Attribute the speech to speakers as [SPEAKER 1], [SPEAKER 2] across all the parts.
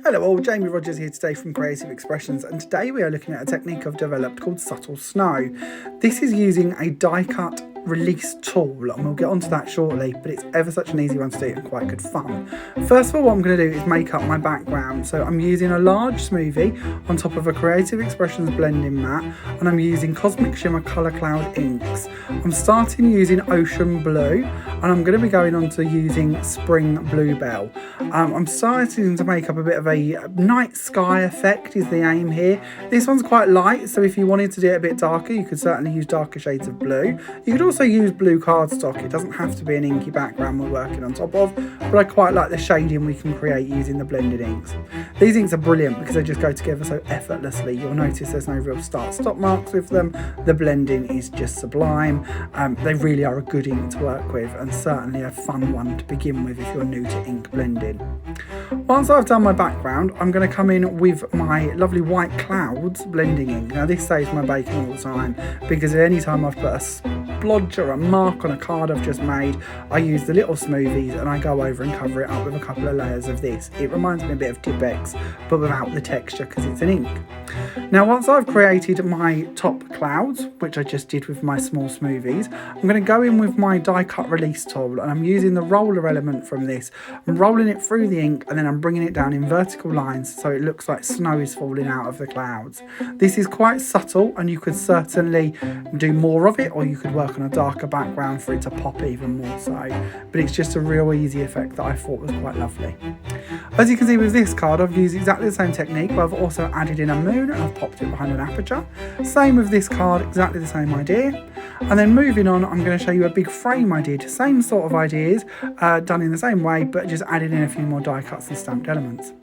[SPEAKER 1] Hello all, Jamie Rodgers here today from Creative Expressions, and today we are looking at a technique I've developed called Subtle Snow. This is using a die cut release tool, and we'll get onto that shortly, but it's ever such an easy one to do and quite good fun. First of all, what I'm going to do is make up my background. So I'm using a large smoothie on top of a Creative Expressions blending mat, and I'm using Cosmic Shimmer Colour Cloud inks. I'm starting using Ocean Blue, and I'm going to be going on to using Spring Bluebell. I'm starting to make up a bit of a night sky effect is the aim here. This one's quite light, so if you wanted to do it a bit darker, you could certainly use darker shades of blue. You could also use blue cardstock. It doesn't have to be an inky background we're working on top of, but I quite like the shading we can create using the blended inks. These inks are brilliant because they just go together so effortlessly. You'll notice there's no real start-stop marks with them. The blending is just sublime. They really are a good ink to work with, and certainly a fun one to begin with if you're new to ink blending. Once I've done my background, I'm going to come in with my lovely white clouds blending ink. Now this saves my baking all the time, because at any time I've put a splodge or a mark on a card I've just made, I use the little smoothies and I go over and cover it up with a couple of layers of this. It reminds me a bit of Tipex, but without the texture because it's an ink. Now once I've created my top clouds, which I just did with my small smoothies, I'm going to go in with my die cut release tool, and I'm using the roller element from this. I'm rolling it through the ink and then I'm bringing it down in vertical lines so it looks like snow is falling out of the clouds. This is quite subtle, and you could certainly do more of it, or you could work on a darker background for it to pop even more so, but it's just a real easy effect that I thought was quite lovely. As you can see with this card, I've used exactly the same technique, but I've also added in a moon and I've popped it behind an aperture. Same with this card, exactly the same idea. And then moving on, I'm going to show you a big frame I did. Same sort of ideas, done in the same way, but just added in a few more die cuts and stamped elements.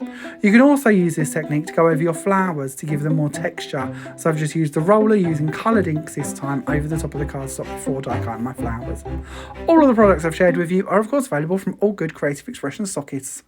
[SPEAKER 1] You can also use this technique to go over your flowers to give them more texture. So I've just used the roller using coloured inks this time over the top of the cardstock before die cutting my flowers. All of the products I've shared with you are of course available from all good Creative Expressions stockists.